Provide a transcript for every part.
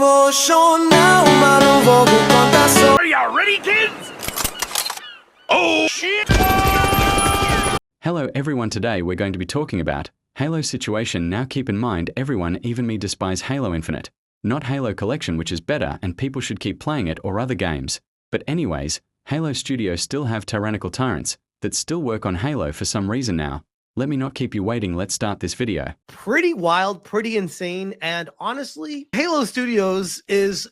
Are you ready, kids? Oh, shit! Hello everyone, today we're going to be talking about Halo's situation. Now keep in mind, everyone, even me, despise Halo Infinite. Not Halo Collection, which is better and people should keep playing it, or other games. But anyways, Halo Studios still have tyrannical tyrants that still work on Halo for some reason now. Let me not keep you waiting, let's start this video. Pretty wild, pretty insane, and honestly, Halo Studios is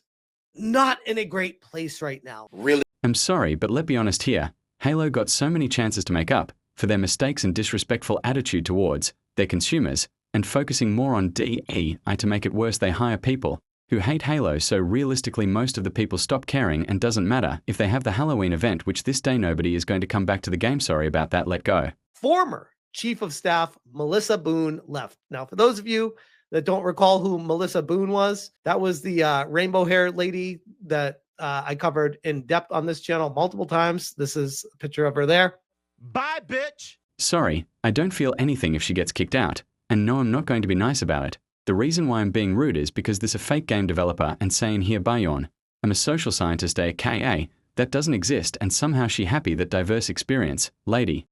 not in a great place right now. Really? I'm sorry, but let's be honest here. Halo got so many chances to make up for their mistakes and disrespectful attitude towards their consumers, and focusing more on DEI to make it worse. They hire people who hate Halo, so realistically most of the people stop caring, and doesn't matter if they have the Halloween event, which this day nobody is going to come back to the game. Sorry about that, let go. Former Chief of Staff Melissa Boone left. Now, for those of you that don't recall who Melissa Boone was, that was the rainbow hair lady that I covered in depth on this channel multiple times. This is a picture of her there. Bye, bitch! Sorry, I don't feel anything if she gets kicked out. And no, I'm not going to be nice about it. The reason why I'm being rude is because this is a fake game developer and saying here Bayon, I'm a social scientist aka, that doesn't exist, and somehow she happy that diverse experience, lady.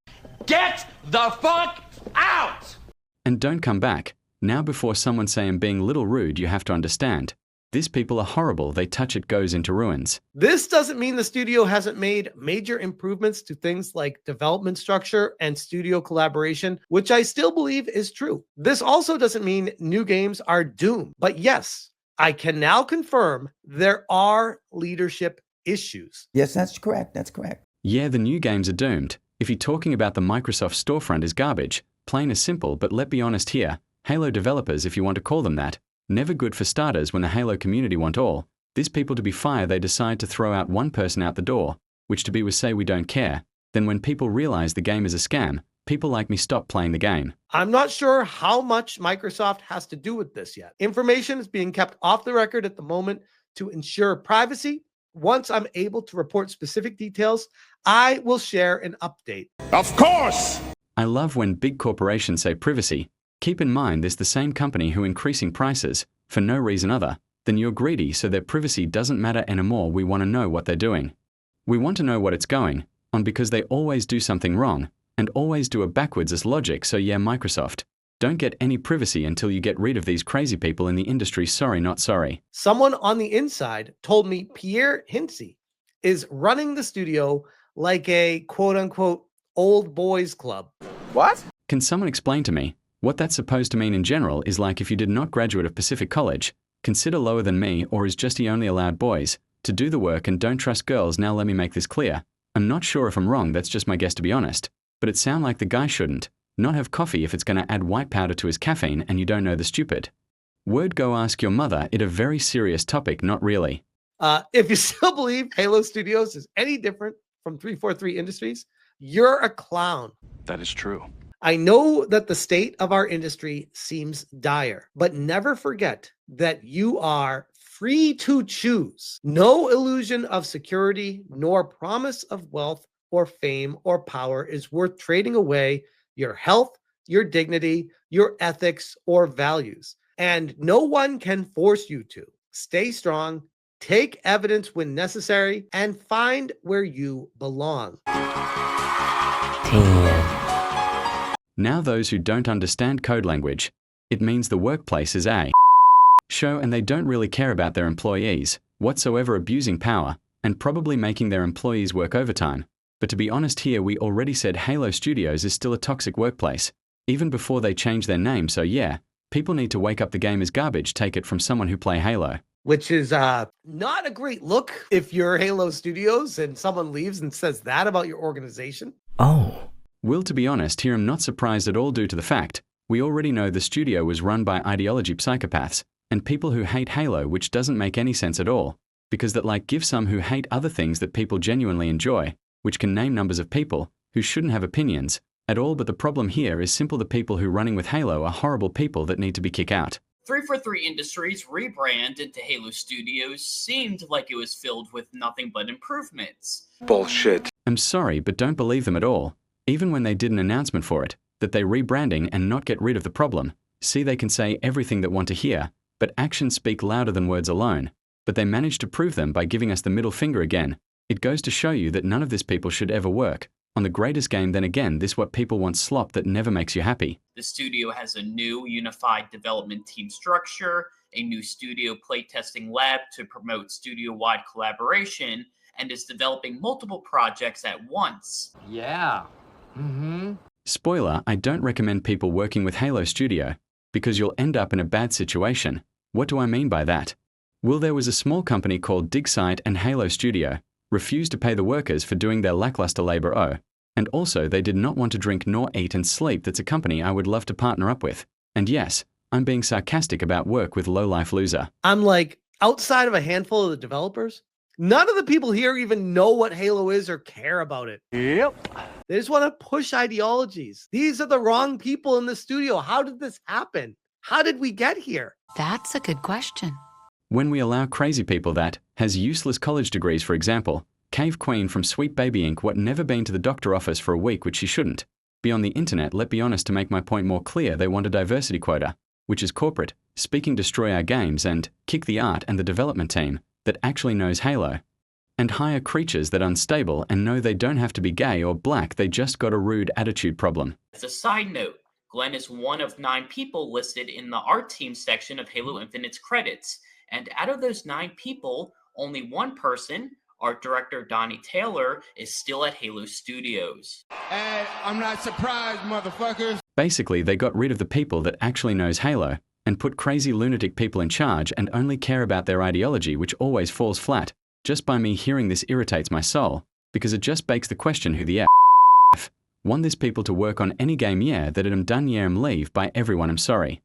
Get the fuck out! And don't come back. Now before someone say I'm being little rude, you have to understand. These people are horrible, they touch it goes into ruins. This doesn't mean the studio hasn't made major improvements to things like development structure and studio collaboration, which I still believe is true. This also doesn't mean new games are doomed. But yes, I can now confirm there are leadership issues. Yes, that's correct. That's correct. Yeah, the new games are doomed. If you're talking about the Microsoft storefront is garbage, plain as simple, but let's be honest here, Halo developers, if you want to call them that, never good for starters. When the Halo community want all these people to be fired, they decide to throw out one person out the door, which to be was say we don't care. Then when people realize the game is a scam, people like me stop playing the game. I'm not sure how much Microsoft has to do with this yet. Information is being kept off the record at the moment to ensure privacy. Once I'm able to report specific details, I will share an update. Of course! I love when big corporations say privacy. Keep in mind this the same company who increasing prices for no reason other than you're greedy, so their privacy doesn't matter anymore. We want to know what they're doing. We want to know what it's going on, because they always do something wrong and always do it backwards as logic. So yeah, Microsoft, don't get any privacy until you get rid of these crazy people in the industry. Sorry, not sorry. Someone on the inside told me Pierre Hinsey is running the studio like a quote-unquote old boys club. What? Can someone explain to me what that's supposed to mean? In general is like if you did not graduate of Pacific College, consider lower than me, or is just he only allowed boys to do the work and don't trust girls. Now let me make this clear. I'm not sure if I'm wrong, that's just my guess to be honest, but it sounds like the guy shouldn't not have coffee if it's going to add white powder to his caffeine and you don't know the stupid word. Go ask your mother. It a very serious topic. Not really. If you still believe Halo Studios is any different from 343 Industries, you're a clown. That is true. I know that the state of our industry seems dire, but never forget that you are free to choose. No illusion of security nor promise of wealth or fame or power is worth trading away your health, your dignity, your ethics, or values. And no one can force you to. Stay strong, take evidence when necessary, and find where you belong. Now those who don't understand code language, it means the workplace is a show and they don't really care about their employees whatsoever, abusing power and probably making their employees work overtime. But to be honest here, we already said Halo Studios is still a toxic workplace, even before they change their name. So yeah, people need to wake up. The game is garbage. Take it from someone who play Halo. Which is not a great look if you're Halo Studios and someone leaves and says that about your organization. Oh. Will, to be honest here, I'm not surprised at all due to the fact we already know the studio was run by ideology psychopaths and people who hate Halo, which doesn't make any sense at all, because that like give some who hate other things that people genuinely enjoy, which can name numbers of people who shouldn't have opinions at all. But the problem here is simple. The people who running with Halo are horrible people that need to be kicked out. 343 Industries rebrand into Halo Studios seemed like it was filled with nothing but improvements. Bullshit. I'm sorry, but don't believe them at all. Even when they did an announcement for it, that they rebranding and not get rid of the problem. See, they can say everything that want to hear, but actions speak louder than words alone. But they managed to prove them by giving us the middle finger again. It goes to show you that none of this people should ever work on the greatest game. Then again, this what people want, slop that never makes you happy. The studio has a new unified development team structure, a new studio playtesting lab to promote studio-wide collaboration, and is developing multiple projects at once. Yeah. Spoiler, I don't recommend people working with Halo Studio, because you'll end up in a bad situation. What do I mean by that? Well, there was a small company called Digsite, and Halo Studio refused to pay the workers for doing their lackluster labor. And also they did not want to drink nor eat and sleep. That's a company I would love to partner up with. And yes, I'm being sarcastic about work with low-life loser. I'm like, outside of a handful of the developers, none of the people here even know what Halo is or care about it. Yep. They just want to push ideologies. These are the wrong people in the studio. How did this happen? How did we get here? That's a good question. When we allow crazy people that has useless college degrees, for example, Cave Queen from Sweet Baby Inc. what never been to the doctor office for a week, which she shouldn't. Be on the internet, let be honest, to make my point more clear, they want a diversity quota, which is corporate, speaking destroy our games and kick the art and the development team that actually knows Halo. And hire creatures that are unstable and know they don't have to be gay or black, they just got a rude attitude problem. As a side note, Glenn is one of 9 people listed in the art team section of Halo Infinite's credits. And out of those 9 people, only one person, art director Donnie Taylor, is still at Halo Studios. Hey, I'm not surprised, motherfuckers. Basically, they got rid of the people that actually knows Halo and put crazy lunatic people in charge and only care about their ideology, which always falls flat. Just by me hearing this irritates my soul, because it just begs the question, who the F want this people to work on any game? Yeah, that I'm done, yeah, I'm leave by everyone, I'm sorry.